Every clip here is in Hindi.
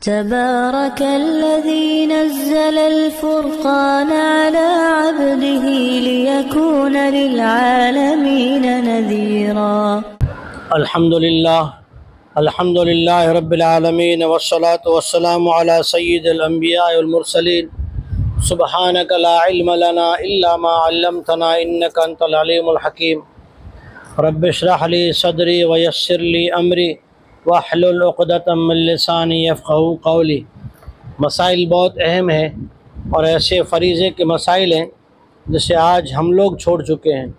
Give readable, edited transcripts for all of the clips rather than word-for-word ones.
तबारकल्लज़ी नज़्ज़लल फ़ुरक़ान अला अब्दिही लियकून लिलआलमीन नज़ीरा। अल्हम्दुलिल्लाह रब्बिल आलमीन वस्सलातु वस्सलामु अला सय्यिदिल अंबिया वल मुरसलीन। सुब्हानका ला इल्म लना इल्ला मा अल्लमतना इन्नका अंतल अलीमुल हकीम। रब्बि इश्रह ली सदरी व यस्सिर ली अमरी वहलुल उक़दतम मिन लिसानी यफ़क़हू क़ौली। मसाइल बहुत अहम है और ऐसे फ़रीज़े के मसाइल हैं जिसे आज हम लोग छोड़ चुके हैं,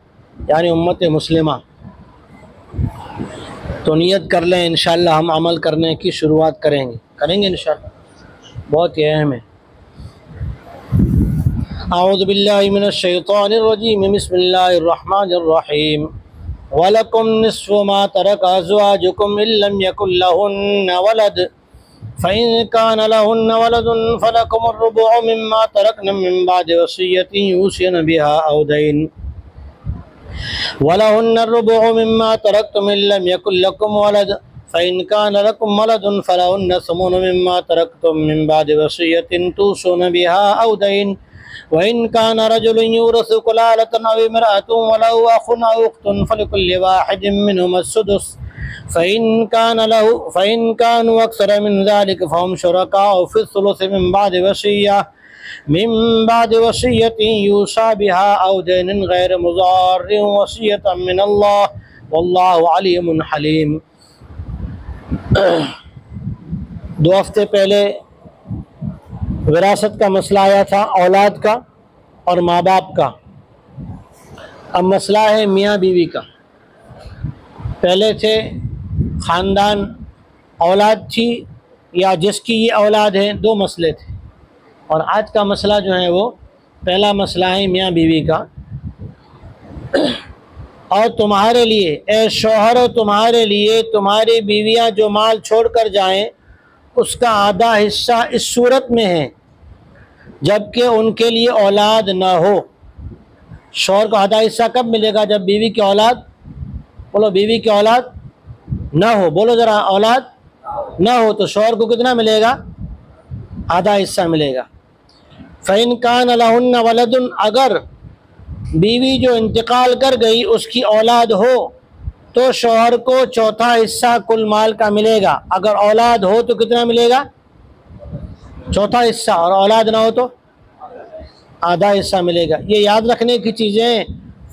यानी उम्मत मुस्लिमा। तो नियत कर लें, इंशाअल्लाह हम अमल करने की शुरुआत करेंगे इंशाअल्लाह। बहुत ही अहम है। अऊज़ु बिल्लाहि मिनश शैतानिर रजीम, बिस्मिल्लाहिर रहमानिर रहीम। वलकुम निस्फ़ु मा तरक अज़वाजुकुम इल्लम यकुल लहुन्ना वलद फ़इन कान लहुन्ना वलदुन फ़लकुमुर रुबुउ मिम्मा तरकन मिन बादि वसिय्यतिन यूसिन बिहा औ दैन वलहुन्नर रुबुउ मिम्मा तरकतुम इल्लम यकुल लकुम वलद फ़इन कान लकुम वलदुन फ़लहुन्ना सुमुनु मिम्मा तरकतुम मिन बादि वसिय्यतिन तूसून बिहा औ दैन वइन कान रजुलन यूरसु कलालतन अव इम्रअतुन वलहु अखुन अव उख्तुन फलिकुल्लि वाहिदिन मिनहुम अस्सुदुस फ़इन कानु अक्सर मिन ज़ालिका फ़हुम शुरकाउ फ़िस्सुलुसि मिन बादि वसिय्यतिन यूसा बिहा औ दैनिन गैर मुज़ार्रिन वसिय्यतन मिनल्लाह वल्लाहु अलीमुन हलीम। 2 हफ्ते पहले विरासत का मसला आया था, औलाद का और माँ बाप का। अब मसला है मियाँ बीवी का। पहले थे ख़ानदान, औलाद थी या जिसकी ये औलाद है, 2 मसले थे। और आज का मसला जो है वो पहला मसला है मियाँ बीवी का। और तुम्हारे लिए ए शौहर, तुम्हारे लिए तुम्हारी बीवियाँ जो माल छोड़ कर जाएँ उसका आधा हिस्सा इस सूरत में है जबकि उनके लिए औलाद ना हो। शौहर को आधा हिस्सा कब मिलेगा? जब बीवी की औलाद, बोलो बीवी की औलाद ना हो, बोलो ज़रा औलाद ना हो, तो शौहर को कितना मिलेगा? आधा हिस्सा मिलेगा। फ़इन कान लहुन्ना वलदुन, अगर बीवी जो इंतकाल कर गई उसकी औलाद हो तो शौहर को चौथा हिस्सा कुल माल का मिलेगा। अगर औलाद हो तो कितना मिलेगा? चौथा हिस्सा, और औलाद ना हो तो आधा हिस्सा मिलेगा। ये याद रखने की चीज़ें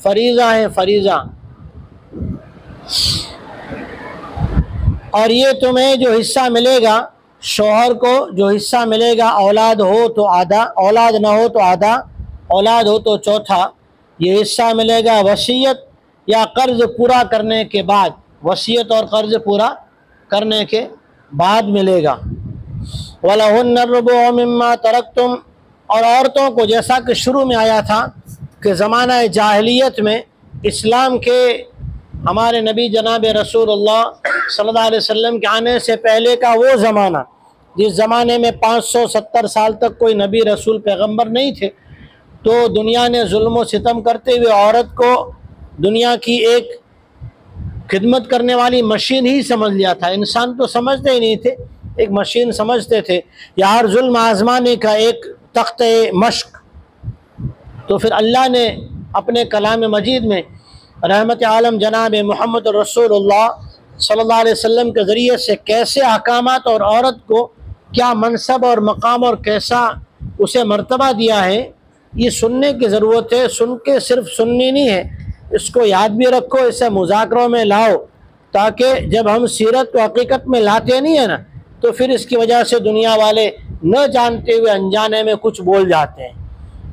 फरीज़ा हैं, फरीज़ा। और ये तुम्हें जो हिस्सा मिलेगा, शौहर को जो हिस्सा मिलेगा, औलाद हो तो आधा, औलाद ना हो तो आधा, औलाद हो तो चौथा। ये हिस्सा मिलेगा वसीयत या कर्ज़ पूरा करने के बाद, वसीयत और कर्ज़ पूरा करने के बाद मिलेगा। वलहुन्नर रुबुउ मिम्मा तरकतुम, और औरतों को जैसा कि शुरू में आया था कि ज़माना जाहिलियत में, इस्लाम के हमारे नबी जनाब रसूलुल्लाह सल्लल्लाहु अलैहि वसल्लम के आने से पहले का वो ज़माना, जिस ज़माने में 570 साल तक कोई नबी रसूल पैगंबर नहीं थे, तो दुनिया ने जुल्म व सितम करते हुए औरत को दुनिया की एक खिदमत करने वाली मशीन ही समझ लिया था। इंसान तो समझते ही नहीं थे, एक मशीन समझते थे, या हर जुल्म आजमाने का एक तख्ते मश्क। तो फिर अल्लाह ने अपने कलाम मजीद में रहमत आलम जनाब मोहम्मद रसूलुल्लाह सल्लल्लाहु अलैहि वसल्लम के ज़रिए से कैसे अहकामात और औरत को क्या मनसब और मकाम और कैसा उसे मर्तबा दिया है, ये सुनने की ज़रूरत है। सुन के सिर्फ सुननी नहीं है, इसको याद भी रखो, इसे मुज़ाकरों में लाओ, ताकि जब हम सीरत को हकीकत में लाते नहीं है ना, तो फिर इसकी वजह से दुनिया वाले न जानते हुए अनजाने में कुछ बोल जाते हैं।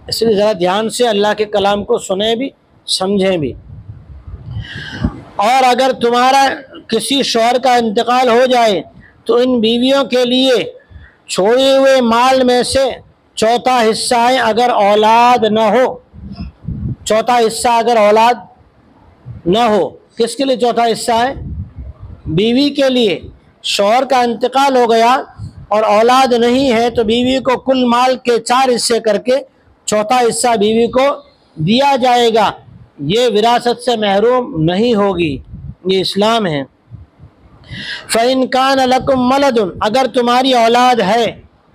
इसलिए ज़रा ध्यान से अल्लाह के कलाम को सुने भी, समझें भी। और अगर तुम्हारा किसी शौहर का इंतकाल हो जाए तो इन बीवियों के लिए छोड़े हुए माल में से चौथा हिस्सा है अगर औलाद न हो। चौथा हिस्सा अगर औलाद न हो, किसके लिए चौथा हिस्सा है? बीवी के लिए। शौहर का इंतकाल हो गया और औलाद नहीं है तो बीवी को कुल माल के 4 हिस्से करके चौथा हिस्सा बीवी को दिया जाएगा। ये विरासत से महरूम नहीं होगी, ये इस्लाम है। फ़इन कान लकुम मलदुन, अगर तुम्हारी औलाद है,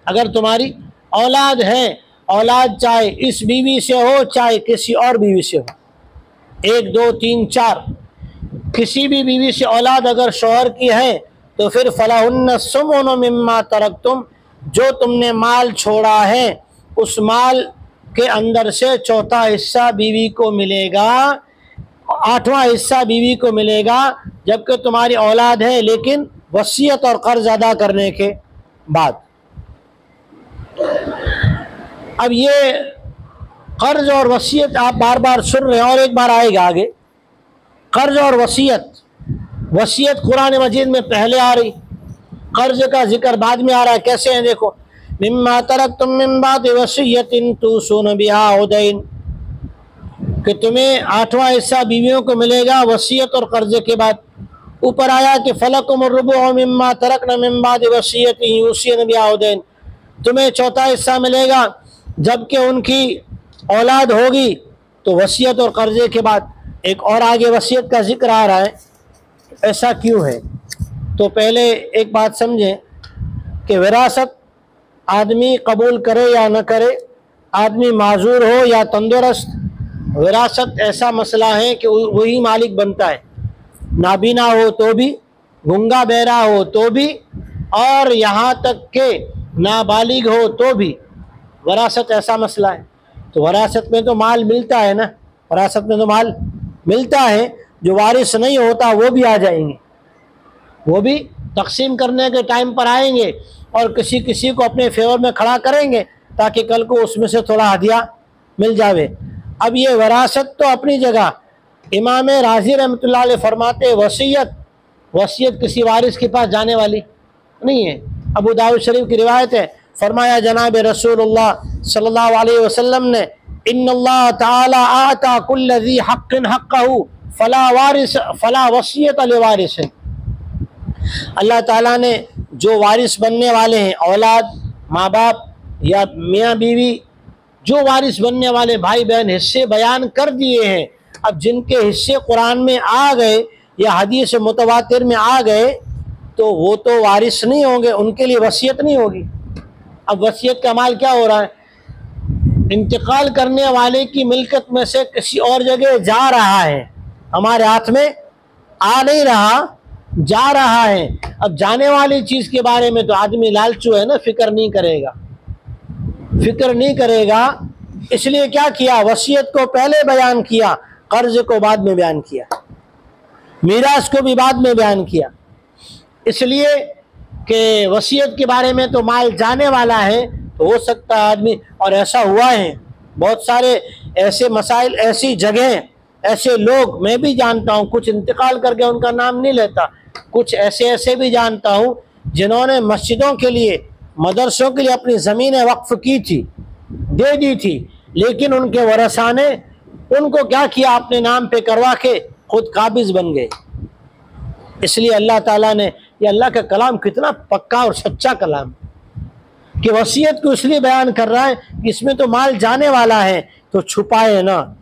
अगर तुम्हारी औलाद है, औलाद चाहे इस बीवी से हो चाहे किसी और बीवी से हो, 1 2 3 4, किसी भी बीवी से औलाद अगर शौहर की है तो फिर फलाहुन्ना सुमुनु मिम्मा तरक्तुम, जो तुमने माल छोड़ा है उस माल के अंदर से चौथा हिस्सा बीवी को मिलेगा, 8वां हिस्सा बीवी को मिलेगा, जबकि तुम्हारी औलाद है, लेकिन वसीयत और कर्ज अदा करने के बाद। अब ये कर्ज और वसीयत आप बार बार सुन रहे हैं और एक बार आएगा आगे। कर्ज और वसीयत, वसीयत कुरान मजीद में पहले आ रही, कर्ज का जिक्र बाद में आ रहा है। कैसे है देखो, मिम्मा तरक्तुम मिन बादि वसीयतिन तुसून बिहा औ दैन, कि तुम्हें 8वां हिस्सा बीवियों को मिलेगा वसीयत और कर्ज के बाद। ऊपर आया कि फलकुम रुबु मिम्मा तरकना मिन बादि वसीयतिन यूसीन बिहा औ दैन, तुम्हें चौथा हिस्सा मिलेगा जबकि उनकी औलाद होगी तो वसीयत और कर्जे के बाद। एक और आगे वसीयत का जिक्र आ रहा है, ऐसा क्यों है? तो पहले एक बात समझें कि विरासत आदमी कबूल करे या न करे, आदमी माजूर हो या तंदुरुस्त, विरासत ऐसा मसला है कि वही मालिक बनता है, नाबीना हो तो भी, गूंगा बहरा हो तो भी, और यहाँ तक के नाबालिग हो तो भी। विरासत ऐसा मसला है। तो विरासत में तो माल मिलता है ना, विरासत में तो माल मिलता है, जो वारिस नहीं होता वो भी आ जाएंगे, वो भी तकसीम करने के टाइम पर आएंगे और किसी किसी को अपने फेवर में खड़ा करेंगे ताकि कल को उसमें से थोड़ा हदिया मिल जावे। अब ये विरासत तो अपनी जगह, इमाम राजी रहमतुल्लाह अलैह फरमाते वसीयत, वसीयत किसी वारिस के पास जाने वाली नहीं है। अबू दाऊद शरीफ की रिवायत है, फरमाया जनाब रसूलुल्लाह सल्लल्लाहु अलैहि वसल्लम ने, इन्नल्लाह ताला आता कुल्ल ज़ी हक़्क़िन हक़्क़हु फला वसीयत लिवारिस। अल्लाह ताला ने जो वारिस बनने वाले हैं, औलाद, माँ बाप या मियाँ बीवी, जो वारिस बनने वाले भाई बहन, हिस्से बयान कर दिए हैं। अब जिनके हिस्से कुरान में आ गए या हदीस मुतवातिर में आ गए तो वो तो वारिस नहीं होंगे, उनके लिए वसीयत नहीं होगी। अब वसीयत का माल क्या हो रहा है? इंतकाल करने वाले की मिल्कत में से किसी और जगह जा रहा है, हमारे हाथ में आ नहीं रहा, जा रहा है। अब जाने वाली चीज़ के बारे में तो आदमी लालचू है ना, फिक्र नहीं करेगा, फिक्र नहीं करेगा। इसलिए क्या किया, वसीयत को पहले बयान किया, कर्ज को बाद में बयान किया, मीरास को भी बाद में बयान किया। इसलिए कि वसीयत के बारे में तो माल जाने वाला है, तो हो सकता है आदमी, और ऐसा हुआ है बहुत सारे ऐसे मसाइल, ऐसी जगह, ऐसे लोग मैं भी जानता हूँ, कुछ इंतकाल करके उनका नाम नहीं लेता, कुछ ऐसे भी जानता हूँ जिन्होंने मस्जिदों के लिए, मदरसों के लिए अपनी ज़मीनें वक्फ की थी, दे दी थी, लेकिन उनके वरसा ने उनको क्या किया, अपने नाम पे करवा के खुद काबिज बन गए। इसलिए अल्लाह ताला ने, ये अल्लाह का कलाम कितना पक्का और सच्चा कलाम कि वसीयत को इसलिए बयान कर रहा है कि इसमें तो माल जाने वाला है, तो छुपाए ना।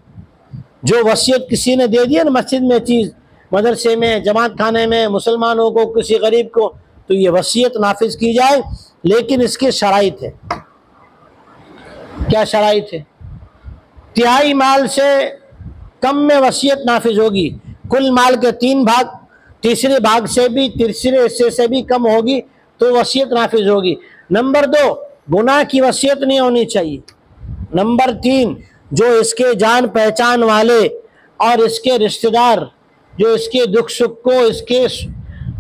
जो वसीयत किसी ने दे दिया ना मस्जिद में चीज़, मदरसे में, जमात खाने में, मुसलमानों को, किसी गरीब को, तो ये वसीयत नाफिज की जाए, लेकिन इसके शराइत है। क्या शराइत है? तिहाई माल से कम में वसीयत नाफिज होगी, कुल माल के 3 भाग, तीसरे भाग से भी, तीसरे हिस्से से भी कम होगी तो वसीयत नाफिज होगी। नंबर 2, गुनाह की वसीयत नहीं होनी चाहिए। नंबर 3, जो इसके जान पहचान वाले और इसके रिश्तेदार, जो इसके दुख सुख को, इसके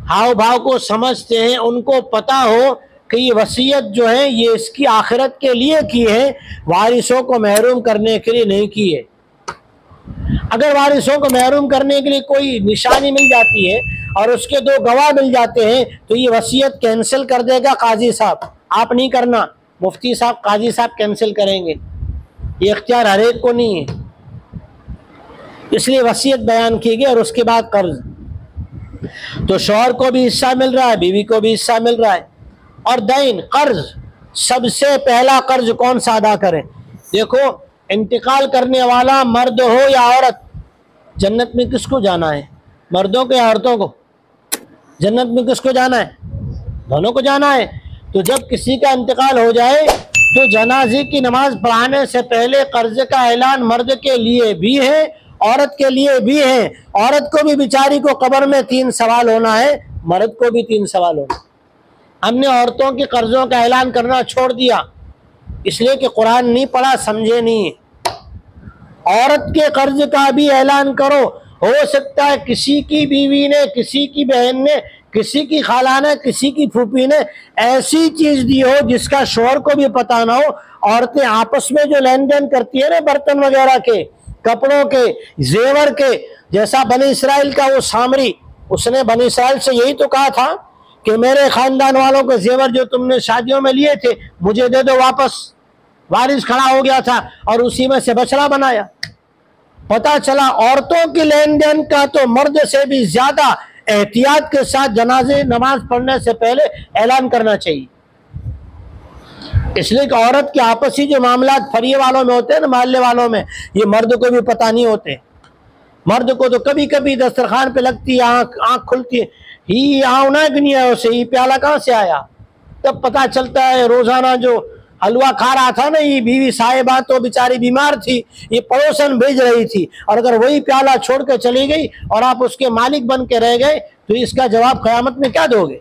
हाव भाव को समझते हैं, उनको पता हो कि ये वसीयत जो है ये इसकी आखिरत के लिए की है, वारिसों को महरूम करने के लिए नहीं की है। अगर वारिसों को महरूम करने के लिए कोई निशानी मिल जाती है और उसके 2 गवाह मिल जाते हैं तो ये वसीयत कैंसिल कर देगा काजी साहब, आप नहीं करना, मुफ्ती साहब, काजी साहब कैंसिल करेंगे। ये इख्तियार हर एक को नहीं है। इसलिए वसीयत बयान की गई और उसके बाद कर्ज। तो शौहर को भी हिस्सा मिल रहा है, बीवी को भी हिस्सा मिल रहा है। और दैन, कर्ज, सबसे पहला कर्ज कौन सा अदा करें? देखो, इंतकाल करने वाला मर्द हो या औरत, जन्नत में किसको जाना है, मर्दों को या औरतों को? जन्नत में किसको जाना है? दोनों को जाना है। तो जब किसी का इंतकाल हो जाए तो जनाजे की नमाज पढ़ाने से पहले कर्ज का ऐलान मर्द के लिए भी है, औरत के लिए भी है। औरत को भी बेचारी को कब्र में 3 सवाल होना है, मर्द को भी 3 सवाल होना। हमने औरतों के कर्जों का ऐलान करना छोड़ दिया इसलिए कि कुरान नहीं पढ़ा, समझे नहीं। औरत के कर्ज का भी ऐलान करो। हो सकता है किसी की बीवी ने, किसी की बहन ने, किसी की खाला ने, किसी की फूफी ने ऐसी चीज दी हो जिसका शोहर को भी पता ना हो। औरतें आपस में जो लेन देन करती है ना, बर्तन वगैरह के, कपड़ों के, जेवर के, जैसा बनी इसराइल का वो सामरी, उसने बनी इसराइल से यही तो कहा था कि मेरे खानदान वालों के जेवर जो तुमने शादियों में लिए थे मुझे दे दो वापस। वारिस खड़ा हो गया था और उसी में से बछड़ा बनाया। पता चला औरतों की लेन देन का तो मर्द से भी ज्यादा एहतियात के साथ जनाजे नमाज पढ़ने से पहले ऐलान करना चाहिए। इसलिए कि औरत के आपसी जो मामला फरिये वालों में होते हैं ना, मोहल्ले वालों में, ये मर्द को भी पता नहीं होते। मर्द को तो कभी कभी दस्तरखान पे लगती है आंख खुलती है, ही आना कि नहीं आया, उसे ही प्याला कहाँ से आया। तब पता चलता है रोजाना जो हलवा खा रहा था ना ये बीवी साहिबा, तो बेचारी बीमार थी, ये पड़ोसन भेज रही थी, और अगर वही प्याला छोड़ के चली गई और आप उसके मालिक बन के रह गए तो इसका जवाब क़यामत में क्या दोगे।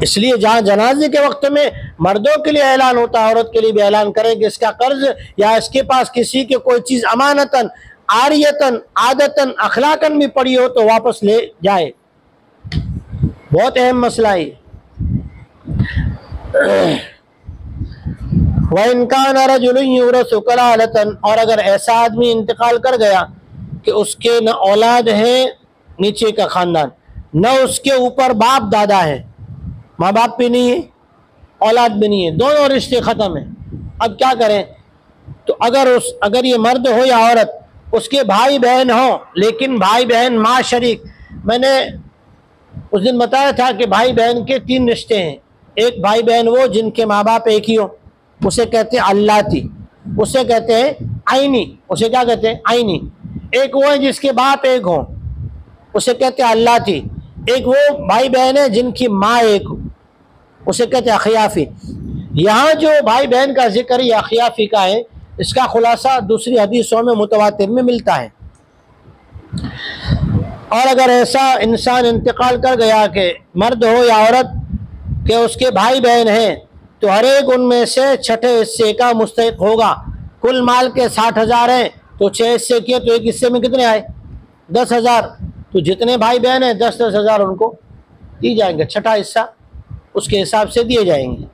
इसलिए जहां जनाजे के वक्त में मर्दों के लिए ऐलान होता है, औरत के लिए भी ऐलान करें कि इसका कर्ज या इसके पास किसी के कोई चीज अमानतन, आरियतन, आदतन, अखलाकन भी पड़ी हो तो वापस ले जाए। बहुत अहम मसला है। और अगर ऐसा आदमी इंतकाल कर गया कि उसके न औलाद है नीचे का खानदान, न उसके ऊपर बाप दादा है, माँ बाप भी नहीं है, औलाद भी नहीं है, दोनों रिश्ते खत्म है। अब क्या करें? तो अगर ये मर्द हो या औरत, उसके भाई बहन हो, लेकिन भाई बहन माँ शरीक, मैंने उस दिन बताया था कि भाई बहन के 3 रिश्ते हैं। एक भाई बहन वो जिनके माँ बाप एक ही हो, उसे कहते हैं अल्लाती, उसे कहते हैं आईनी, उसे क्या कहते हैं? आईनी। एक वो है जिसके बाप एक हो, उसे कहते हैं अल्लाती। एक वो भाई बहन है जिनकी माँ एक हो, उसे कहते हैं अखियाफी। यहाँ जो भाई बहन का जिक्र है अखियाफी का है, इसका खुलासा दूसरी हदीसों में मुतवातिर में मिलता है। और अगर ऐसा इंसान इंतकाल कर गया कि मर्द हो या औरत कि उसके भाई बहन हैं, तो हर एक उनमें से छठे हिस्से का मुस्तहिक होगा। कुल माल के 60,000 हैं तो 6 हिस्से किए तो एक हिस्से में कितने आए? 10,000। तो जितने भाई बहन हैं 10-10 हज़ार उनको दी जाएंगे, छठा हिस्सा उसके हिसाब से दिए जाएंगे।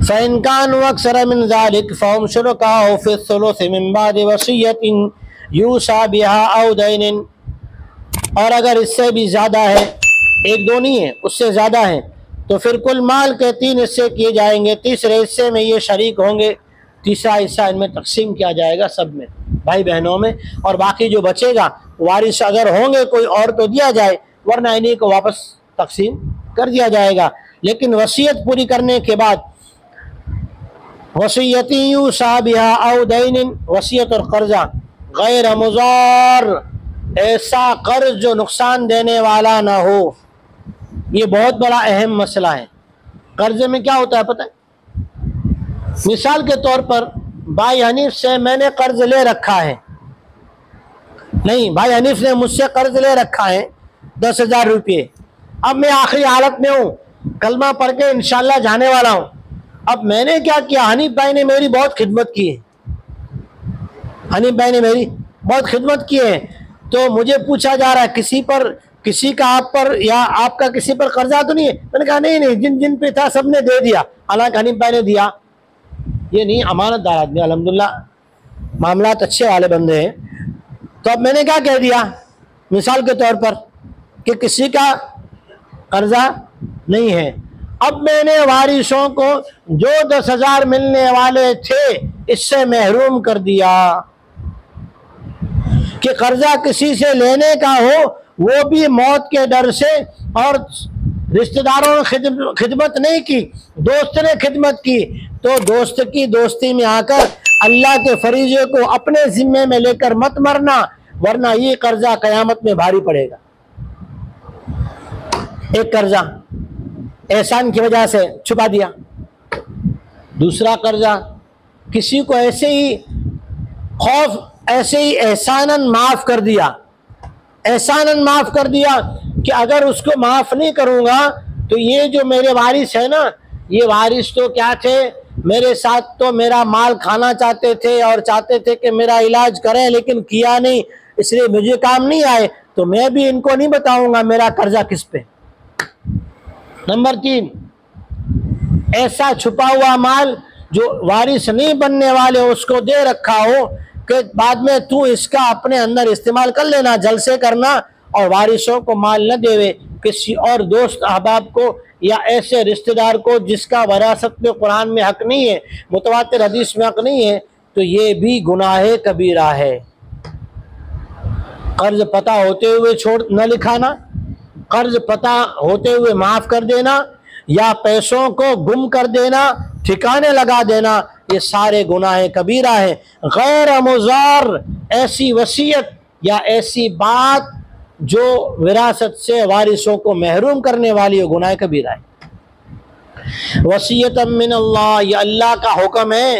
फ़इनकान अक्सर मिन ज़ालिक फ़हुम शुरकाउ फ़ी सुलुस मिन बादि वसियतिन यूसा बिहा औ दैन। और अगर इससे भी ज़्यादा है, 1-2 नहीं है, उससे ज़्यादा है, तो फिर कुल माल के 3 हिस्से किए जाएंगे। तीसरे हिस्से में ये शरीक होंगे, तीसरा हिस्सा इनमें तकसीम किया जाएगा सब में, भाई बहनों में, और बाकी जो बचेगा वारिस अगर होंगे कोई और तो दिया जाए, वरना इन्हीं को वापस तकसीम कर दिया जाएगा। लेकिन वसीयत पूरी करने के बाद वसीयती यूसा बिहा औ दैन, वसीयत और कर्जा गैर मुज़ार, ऐसा कर्ज जो नुकसान देने वाला ना हो। ये बहुत बड़ा अहम मसला है। कर्जे में क्या होता है पता है? मिसाल के तौर पर भाई हनीफ से मैंने कर्ज ले रखा है, नहीं, भाई हनीफ ने मुझसे कर्ज ले रखा है 10,000 रुपये। अब मैं आखिरी हालत में हूँ, कलमा पढ़ के इंशाल्लाह जाने वाला हूँ। अब मैंने क्या किया, हनीफ भाई ने मेरी बहुत खिदमत की है, हनीफ भाई ने मेरी बहुत खिदमत की है, तो मुझे पूछा जा रहा है किसी का आप पर या आपका किसी पर कर्जा तो नहीं है? मैंने कहा नहीं, जिन जिन पे था सबने दे दिया। हालांकि हनीफ भाई ने दिया, ये नहीं, अमानतदार आदमी, अल्हम्दुलिल्लाह मामलात अच्छे वाले बंदे हैं। तो अब मैंने क्या कह दिया मिसाल के तौर पर कि किसी का कर्जा नहीं है। अब मैंने वारिसों को जो 10,000 मिलने वाले थे इससे महरूम कर दिया कि कर्जा किसी से लेने का हो, वो भी मौत के डर से, और रिश्तेदारों ने खिदमत नहीं की, दोस्त ने खिदमत की, तो दोस्त की दोस्ती में आकर अल्लाह के फरीजे को अपने जिम्मे में लेकर मत मरना, वरना ये कर्जा कयामत में भारी पड़ेगा। एक कर्जा एहसान की वजह से छुपा दिया, दूसरा कर्जा किसी को ऐसे ही खौफ, ऐसे ही एहसानन माफ कर दिया, एहसानन माफ कर दिया कि अगर उसको माफ नहीं करूंगा तो ये जो मेरे वारिस है ना, ये वारिस तो क्या थे, मेरे साथ तो मेरा माल खाना चाहते थे और चाहते थे कि मेरा इलाज करें, लेकिन किया नहीं, इसलिए मुझे काम नहीं आए, तो मैं भी इनको नहीं बताऊंगा मेरा कर्जा किस पे। नंबर 3, ऐसा छुपा हुआ माल जो वारिस नहीं बनने वाले उसको दे रखा हो कि बाद में तू इसका अपने अंदर इस्तेमाल कर लेना, जलसे करना, और वारिसों को माल न देवे, किसी और दोस्त अहबाब को या ऐसे रिश्तेदार को जिसका वरासत में कुरान में हक नहीं है, मुतवातिर हदीस में हक नहीं है, तो ये भी गुनाह कबीरा है। कर्ज पता होते हुए छोड़ न लिखाना, कर्ज पता होते हुए माफ कर देना, या पैसों को गुम कर देना, ठिकाने लगा देना, ये सारे गुनाह कबीरा है। गैर मुज़ार ऐसी वसीयत या ऐसी बात जो विरासत से वारिसों को महरूम करने वाली हो, गुनाह कबीरा है। वसीयतम मिन अल्लाह, ये अल्लाह का हुक्म है,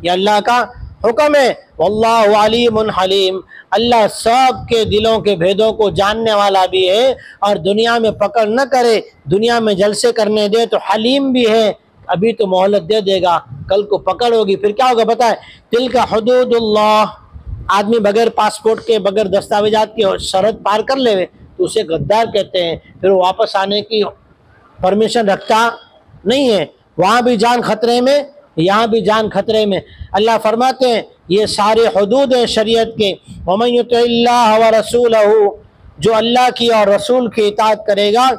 ये अल्लाह का हुक्म है। वल्लाहु अलीमुन हलीम, अल्लाह सब के दिलों के भेदों को जानने वाला भी है, और दुनिया में पकड़ न करे, दुनिया में जलसे करने दे तो हलीम भी है, अभी तो मोहलत दे देगा, कल को पकड़ होगी, फिर क्या होगा पता है, तिल्का हुदूदुल्लाह। आदमी बगैर पासपोर्ट के, बगैर दस्तावेजात के सरहद पार कर ले तो उसे गद्दार कहते हैं, फिर वो वापस आने की परमिशन रखता नहीं है, वहाँ भी जान खतरे में, यहाँ भी जान खतरे में। अल्लाह फरमाते हैं ये सारे हुदूद हैं शरीयत के। वमन युतिल्लाह व रसूलहू, जो अल्लाह की और रसूल की इताअत करेगा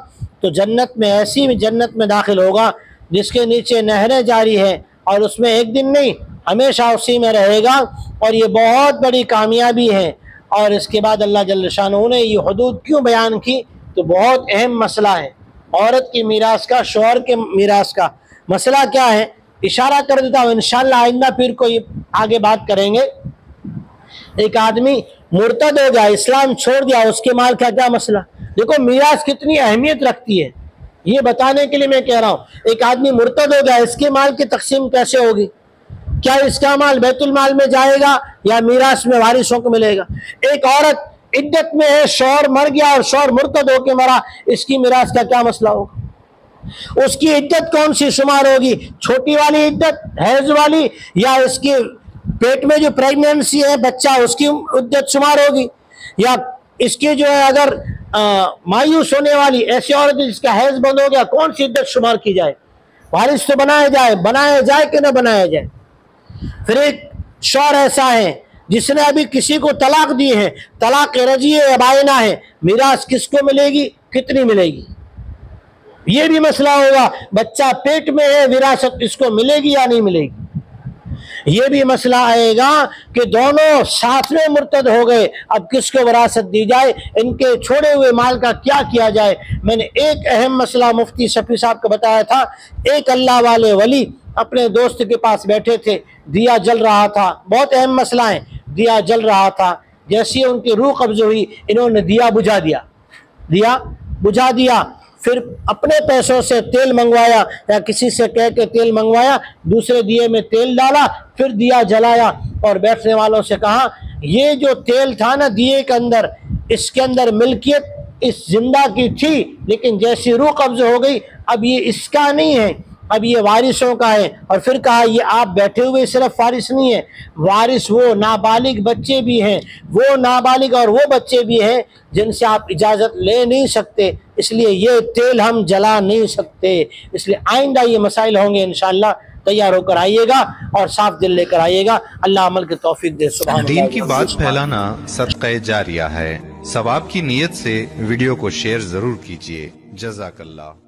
तो जन्नत में, ऐसी जन्नत में दाखिल होगा जिसके नीचे नहरें जारी है, और उसमें एक दिन नहीं हमेशा उसी में रहेगा, और ये बहुत बड़ी कामयाबी है। और इसके बाद अल्लाह जल्ल शानहू ने ये हुदूद क्यों बयान की, तो बहुत अहम मसला है, औरत की मीरास का, शौहर के मीरास का मसला क्या है, इशारा कर देता हूँ, इंशाअल्लाह आइंदा फिर कोई आगे बात करेंगे। एक आदमी मुर्तद हो गया, इस्लाम छोड़ दिया, उसके माल का क्या मसला। देखो मीरास कितनी अहमियत रखती है, ये बताने के लिए मैं कह रहा हूँ। एक आदमी मुर्तद हो गया, इसके माल की तकसीम कैसे होगी, क्या इसका माल बैतुल माल में जाएगा या मीरास में वारिसों को मिलेगा। एक औरत इद्दत में है, शौहर मर गया और शौहर मुर्तद होके मरा, इसकी मीरास का क्या मसला होगा, उसकी इद्दत कौन सी शुमार होगी, छोटी वाली इद्दत, हैज वाली, या इसकी पेट में जो प्रेगनेंसी है बच्चा उसकी इद्दत शुमार होगी, या इसकी जो है अगर मायूस होने वाली ऐसी औरत जिसका हैज बंद हो गया, कौन सी इद्दत शुमार की जाए। वारिस तो बनाया जाए कि न बनाया जाए। फिर एक शौहर ऐसा है जिसने अभी किसी को तलाक दी है, तलाक रजिए या बायना है, मीरास किसको मिलेगी, कितनी मिलेगी, ये भी मसला होगा। बच्चा पेट में है, विरासत इसको मिलेगी या नहीं मिलेगी, ये भी मसला आएगा कि दोनों साथ में मुर्तद हो गए, अब किसको विरासत दी जाए, इनके छोड़े हुए माल का क्या किया जाए। मैंने एक अहम मसला मुफ्ती शफी साहब को बताया था। एक अल्लाह वाले वली अपने दोस्त के पास बैठे थे, दिया जल रहा था, बहुत अहम मसला है, दिया जल रहा था, जैसी उनकी रूह कब्ज हुई इन्होंने दिया बुझा दिया, फिर अपने पैसों से तेल मंगवाया या किसी से कह के तेल मंगवाया, दूसरे दिए में तेल डाला, फिर दिया जलाया और बैठने वालों से कहा ये जो तेल था ना दिए के अंदर, इसके अंदर मिल्कियत इस जिंदा की थी, लेकिन जैसी रूह कब्ज हो गई अब ये इसका नहीं है, अब ये वारिसों का है। और फिर कहा ये आप बैठे हुए सिर्फ वारिस नहीं है, वारिस वो नाबालिग बच्चे भी हैं, वो नाबालिग और वो बच्चे भी हैं जिनसे आप इजाज़त ले नहीं सकते, इसलिए ये तेल हम जला नहीं सकते। इसलिए आइंदा ये मसाइल होंगे इंशाअल्लाह, तैयार होकर आइएगा और साफ दिल लेकर आइएगा। अल्लाह अमल की तौफीक दे। सुभान दीन की बात फैलाना सदक़े जारिया है। सवाब की नीयत से वीडियो को शेयर जरूर कीजिए। जज़ाकल्लाह।